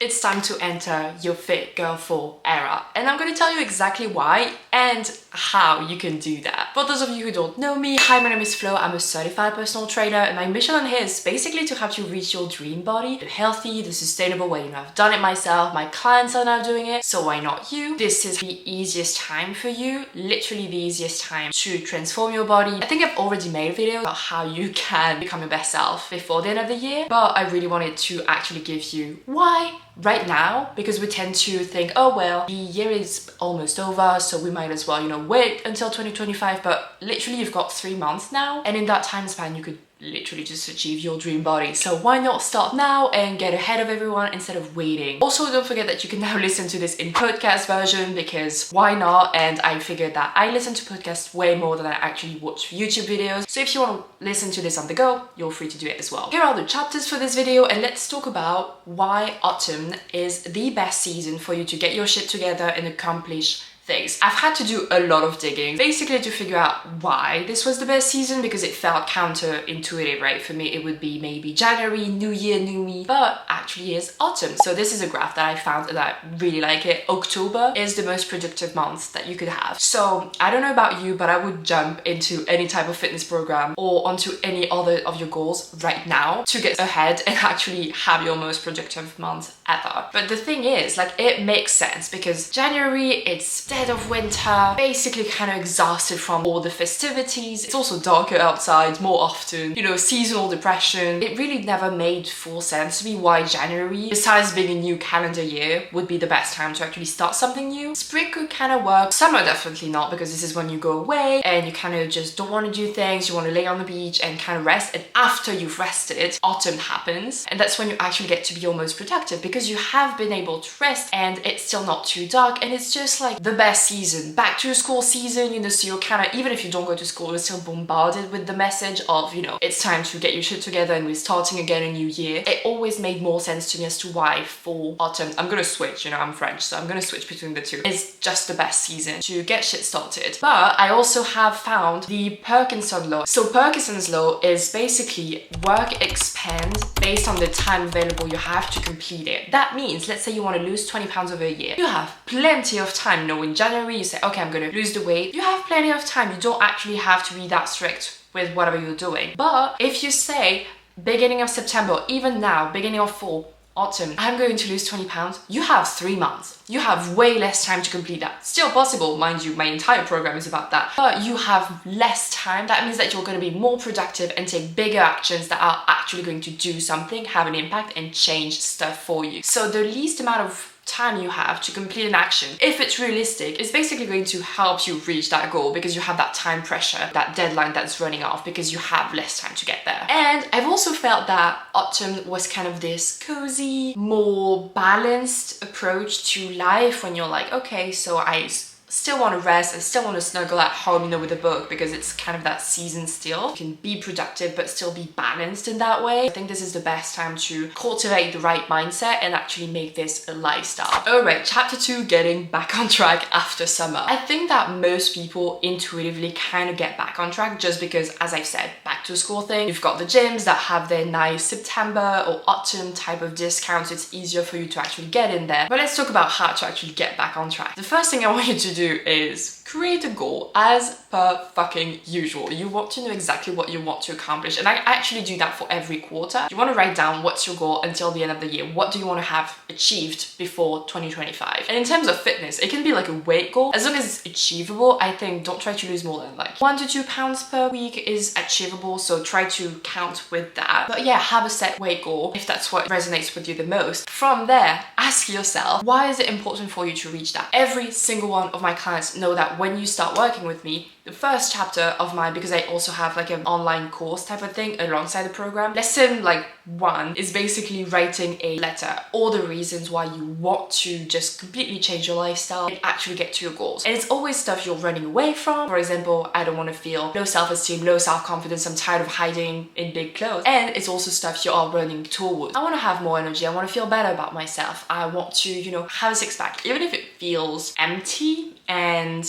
It's time to enter your fit girl 4 era, and I'm going to tell you exactly why and how you can do that. For those of you who don't know me, hi, my name is Flo. I'm a certified personal trainer, and my mission on here is basically to help you reach your dream body the healthy, the sustainable way. You know, I've done it myself, my clients are now doing it, so why not you? This is the easiest time for you, literally the easiest time to transform your body. I think I've already made a video about how you can become your best self before the end of the year, but I really wanted to actually give you why right now, because we tend to think, oh well, the year is almost over, so we might as well, you know, wait until 2025, but literally you've got 3 months now, and in that time span you could literally just achieve your dream body. So why not start now and get ahead of everyone instead of waiting? Also, don't forget that you can now listen to this in podcast version, because why not? And I figured that I listen to podcasts way more than I actually watch YouTube videos. So if you want to listen to this on the go, you're free to do it as well. Here are the chapters for this video, and let's talk about why autumn is the best season for you to get your shit together and accomplish things. I've had to do a lot of digging basically to figure out why this was the best season, because it felt counterintuitive, right? For me it would be maybe January, new year, new me, but actually is autumn. So this is a graph that I found and I really like it. October is the most productive month that you could have. So I don't know about you, but I would jump into any type of fitness program or onto any other of your goals right now to get ahead and actually have your most productive month ever. But the thing is, like, it makes sense because January, it's dead of winter, basically kind of exhausted from all the festivities. It's also darker outside more often, you know, seasonal depression. It really never made full sense to me why January, besides being a new calendar year, would be the best time to actually start something new. Spring could kind of work, summer definitely not, because this is when you go away and you kind of just don't want to do things, you want to lay on the beach and kind of rest, and after you've rested, autumn happens, and that's when you actually get to be your most productive because you have been able to rest and it's still not too dark, and it's just like the best season. Back to school season, you know, so you're kind of, even if you don't go to school, you're still bombarded with the message of, you know, it's time to get your shit together and we're starting again a new year. It always made more sense to me as to why for autumn, I'm gonna switch, you know, I'm French, so I'm gonna switch between the two. It's just the best season to get shit started. But I also have found the Parkinson law. So Parkinson's law is basically work expands based on the time available you have to complete it. That means, let's say you want to lose 20 pounds over a year. You have plenty of time. You know, in January you say, okay, I'm gonna lose the weight. You have plenty of time. You don't actually have to be that strict with whatever you're doing. But if you say beginning of September, even now, beginning of fall, autumn, I'm going to lose 20 pounds, you have 3 months. You have way less time to complete that. Still possible, mind you, my entire program is about that. But you have less time. That means that you're going to be more productive and take bigger actions that are actually going to do something, have an impact, and change stuff for you. So the least amount of time you have to complete an action, if it's realistic, is basically going to help you reach that goal, because you have that time pressure, that deadline that's running off, because you have less time to get there. And I've also felt that autumn was kind of this cozy, more balanced approach to life, when you're like, okay, so I still want to rest, I still want to snuggle at home, you know, with a book, because it's kind of that season still. You can be productive but still be balanced in that way. I think this is the best time to cultivate the right mindset and actually make this a lifestyle. Alright, chapter 2, getting back on track after summer. I think that most people intuitively kind of get back on track just because, as I've said, back to school thing, you've got the gyms that have their nice September or autumn type of discounts. It's easier for you to actually get in there. But let's talk about how to actually get back on track. The first thing I want you to do is create a goal as per fucking usual. You want to know exactly what you want to accomplish, and I actually do that for every quarter. You want to write down what's your goal until the end of the year. What do you want to have achieved before 2025? And in terms of fitness, it can be like a weight goal. As long as it's achievable, I think don't try to lose more than like 1 to 2 pounds per week is achievable, so try to count with that. But yeah, have a set weight goal if that's what resonates with you the most. From there, ask yourself, why is it important for you to reach that? Every single one of my clients know that when you start working with me, the first chapter of mine, because I also have like an online course type of thing alongside the program, lesson like 1 is basically writing a letter, all the reasons why you want to just completely change your lifestyle and actually get to your goals. And it's always stuff you're running away from. For example, I don't want to feel low self-esteem, low self-confidence, I'm tired of hiding in big clothes. And it's also stuff you are running towards. I want to have more energy, I want to feel better about myself, I want to, you know, have a six-pack, even if it feels empty and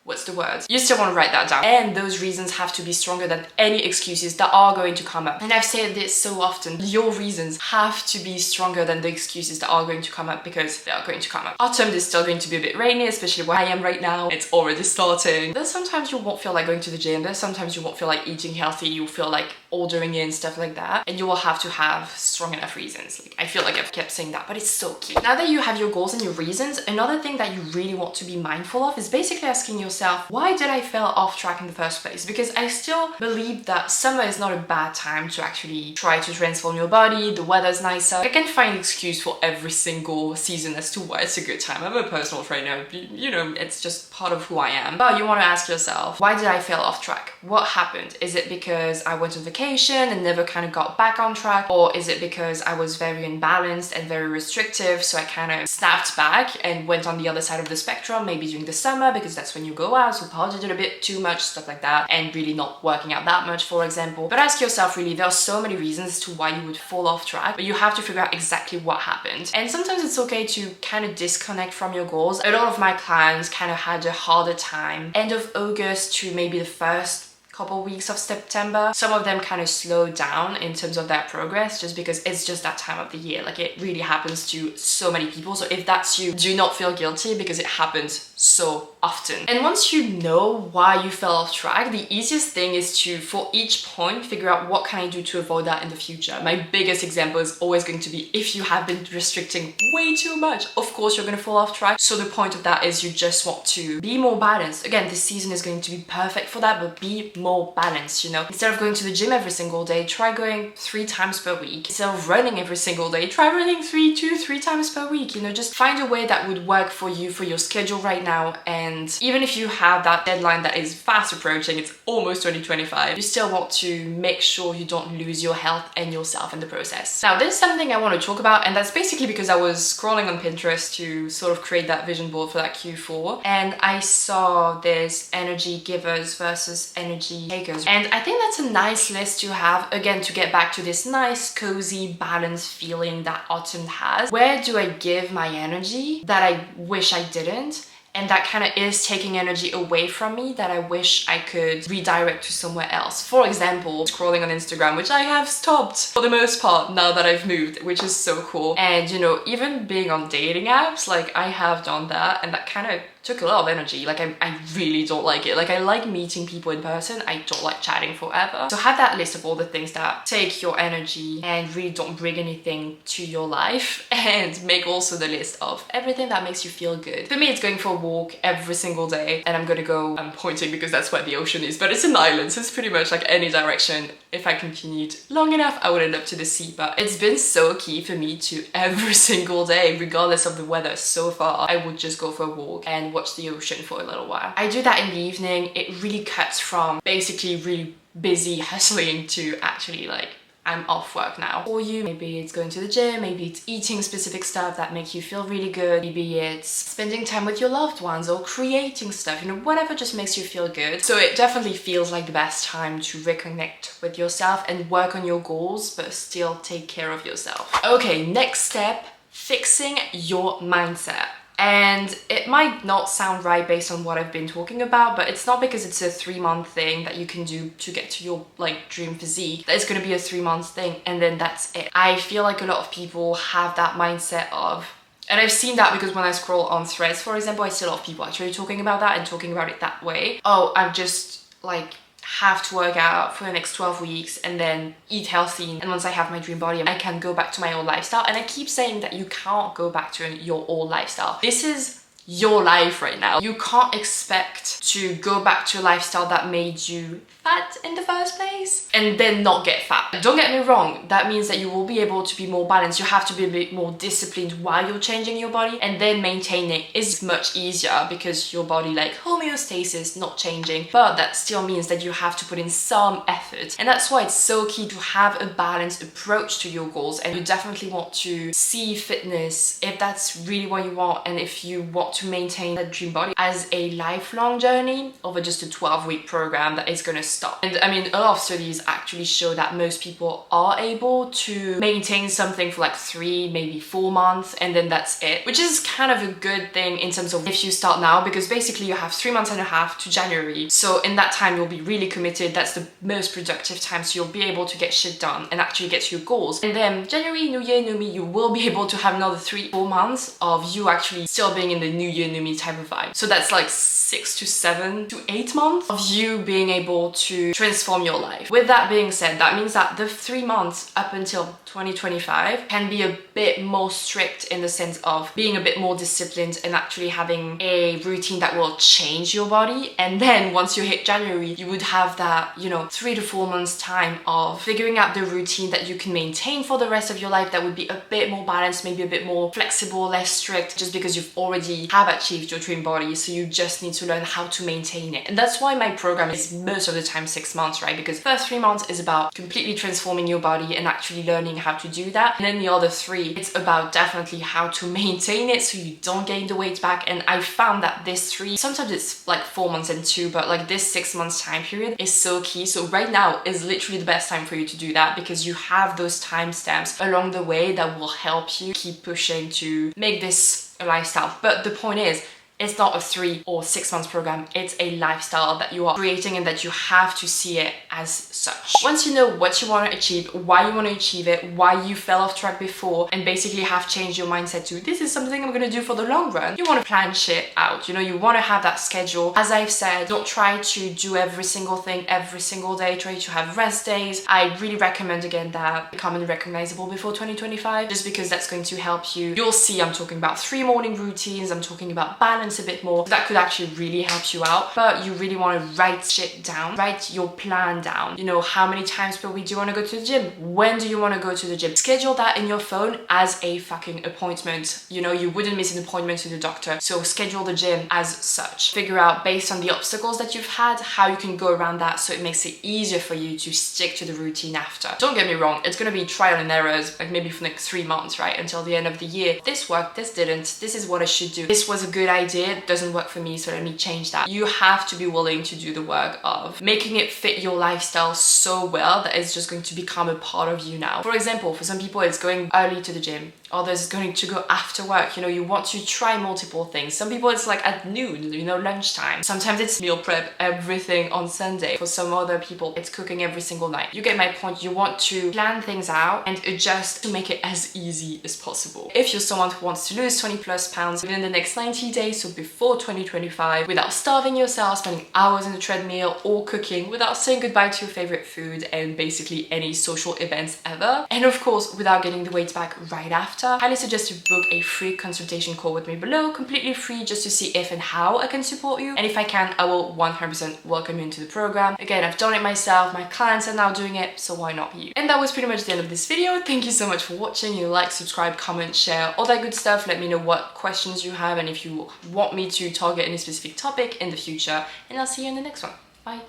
what's the word? You still want to write that down. And those reasons have to be stronger than any excuses that are going to come up. And I've said this so often, your reasons have to be stronger than the excuses that are going to come up, because they are going to come up. Autumn is still going to be a bit rainy, especially where I am right now. It's already starting. There's sometimes you won't feel like going to the gym. There's sometimes you won't feel like eating healthy. You'll feel like ordering in stuff like that. And you will have to have strong enough reasons. Like, I feel like I've kept saying that, but it's so key. Now that you have your goals and your reasons, another thing that you really want to be mindful of is basically asking yourself, why did I fell off track in the first place? Because I still believe that summer is not a bad time to actually try to transform your body. The weather's nicer. I can find an excuse for every single season as to why it's a good time. I'm a personal trainer, you know, it's just part of who I am. But you want to ask yourself, why did I fail off track? What happened? Is it because I went on vacation and never kind of got back on track? Or is it because I was very imbalanced and very restrictive, so I kind of snapped back and went on the other side of the spectrum, maybe during the summer, because that's when you go out, so partied a bit too much, stuff like that, and really not working out that much, for example. But ask yourself, really, there are so many reasons to why you would fall off track, but you have to figure out exactly what happened. And sometimes it's okay to kind of disconnect from your goals. A lot of my clients kind of had a harder time end of August to maybe the first couple weeks of September. Some of them kind of slowed down in terms of their progress, just because it's just that time of the year. Like, it really happens to so many people. So if that's you, do not feel guilty, because it happens so often. And once you know why you fell off track, the easiest thing is to, for each point, figure out what can I do to avoid that in the future. My biggest example is always going to be, if you have been restricting way too much, of course you're going to fall off track. So the point of that is you just want to be more balanced. Again, this season is going to be perfect for that, but be more balanced, you know. Instead of going to the gym every single day, try going 3 times per week. Instead of running every single day, try running 3 times per week. You know, just find a way that would work for you, for your schedule right now. And even if you have that deadline that is fast approaching, it's almost 2025, you still want to make sure you don't lose your health and yourself in the process. Now, there's something I want to talk about, and that's basically because I was scrolling on Pinterest to sort of create that vision board for that Q4, and I saw this energy givers versus energy takers. And I think that's a nice list to have, again, to get back to this nice, cozy, balanced feeling that autumn has. Where do I give my energy that I wish I didn't? And that kind of is taking energy away from me that I wish I could redirect to somewhere else. For example, scrolling on Instagram, which I have stopped for the most part now that I've moved, which is so cool. And you know, even being on dating apps, like, I have done that, and that kind of took a lot of energy. Like, I really don't like it. Like, I like meeting people in person. I don't like chatting forever. So have that list of all the things that take your energy and really don't bring anything to your life, and make also the list of everything that makes you feel good. For me, it's going for a walk every single day, and I'm pointing because that's where the ocean is, but it's an island, so it's pretty much like any direction. If I continued long enough, I would end up to the sea. But it's been so key for me to every single day, regardless of the weather so far, I would just go for a walk and watch the ocean for a little while. I do that in the evening. It really cuts from basically really busy hustling to actually, like, I'm off work now. For you, maybe it's going to the gym, maybe it's eating specific stuff that make you feel really good, maybe it's spending time with your loved ones or creating stuff, you know, whatever just makes you feel good. So it definitely feels like the best time to reconnect with yourself and work on your goals, but still take care of yourself. Okay, next step, fixing your mindset. And it might not sound right based on what I've been talking about, but it's not because it's a 3-month thing that you can do to get to your, like, dream physique that it's going to be a 3-month thing and then that's it. I feel like a lot of people have that mindset of, and I've seen that because when I scroll on Threads, for example, I see a lot of people actually talking about that and talking about it that way. Oh, I'm just, like, have to work out for the next 12 weeks and then eat healthy, and once I have my dream body, I can go back to my old lifestyle. And I keep saying that you can't go back to your old lifestyle. This is your life right now. You can't expect to go back to a lifestyle that made you fat in the first place and then not get fat. Don't get me wrong, that means that you will be able to be more balanced. You have to be a bit more disciplined while you're changing your body, and then maintaining is much easier because your body, like, homeostasis, not changing, but that still means that you have to put in some effort. And that's why it's so key to have a balanced approach to your goals. And you definitely want to see fitness if that's really what you want, and if you want to maintain that dream body as a lifelong journey over just a 12-week program that is going to stop. And I mean, a lot of studies actually show that most people are able to maintain something for like 3, maybe 4 months, and then that's it, which is kind of a good thing in terms of if you start now, because basically you have 3 months and a half to January. So in that time, you'll be really committed. That's the most productive time. So you'll be able to get shit done and actually get to your goals. And then January, new year, new me, you will be able to have another 3-4 months of you actually still being in the new year, new me type of vibe. So that's like 6 to 7 to 8 months of you being able to transform your life. With that being said, that means that the 3 months up until 2025 can be a bit more strict in the sense of being a bit more disciplined and actually having a routine that will change your body. And then once you hit January, you would have that, 3 to 4 months time of figuring out the routine that you can maintain for the rest of your life that would be a bit more balanced, maybe a bit more flexible, less strict, just because you've already have achieved your dream body. So you just need to learn how to maintain it. And that's why my program is most of the time 6 months, right? Because first 3 months is about completely transforming your body and actually learning how to do that. And then the other 3, it's about definitely how to maintain it so you don't gain the weight back. And I found that this 3, sometimes it's like 4 months and 2, but like this 6 months time period is so key. So right now is literally the best time for you to do that, because you have those timestamps along the way that will help you keep pushing to make this a lifestyle. But the point is, it's not a 3 or 6 months program. It's a lifestyle that you are creating and that you have to see it as such. Once you know what you want to achieve, why you want to achieve it, why you fell off track before, and basically have changed your mindset to this is something I'm going to do for the long run, you want to plan shit out. You want to have that schedule. As I've said, don't try to do every single thing every single day. Try to have rest days. I really recommend again that becoming recognizable before 2025, just because that's going to help you. You'll see I'm talking about 3 morning routines. I'm talking about balance a bit more. That could actually really help you out. But you really want to write shit down, write your plan down. How many times per week do you want to go to the gym? When do you want to go to the gym? Schedule that in your phone as a fucking appointment. You wouldn't miss an appointment to the doctor, so schedule the gym as such. Figure out, based on the obstacles that you've had, how you can go around that so it makes it easier for you to stick to the routine after. Don't get me wrong, it's going to be trial and errors, like maybe for the next 3 months, right, until the end of the year. This worked, this didn't, this is what I should do, this was a good idea, it doesn't work for me, so let me change that. You have to be willing to do the work of making it fit your lifestyle so well that it's just going to become a part of you now. For example, for some people it's going early to the gym, others going to go after work. You want to try multiple things. Some people it's like at noon, lunchtime. Sometimes it's meal prep everything on Sunday. For some other people it's cooking every single night. You get my point. You want to plan things out and adjust to make it as easy as possible. If you're someone who wants to lose 20+ pounds within the next 90 days, so before 2025, without starving yourself, spending hours in the treadmill or cooking, without saying goodbye to your favorite food and basically any social events ever, and of course without getting the weight back right after, I highly suggest you book a free consultation call with me below, completely free, just to see if and how I can support you. And if I can, I will 100% welcome you into the program. Again, I've done it myself, my clients are now doing it, so why not you? And that was pretty much the end of this video. Thank you so much for watching. Like, subscribe, comment, share, all that good stuff. Let me know what questions you have and if you want me to target any specific topic in the future, and I'll see you in the next one. Bye.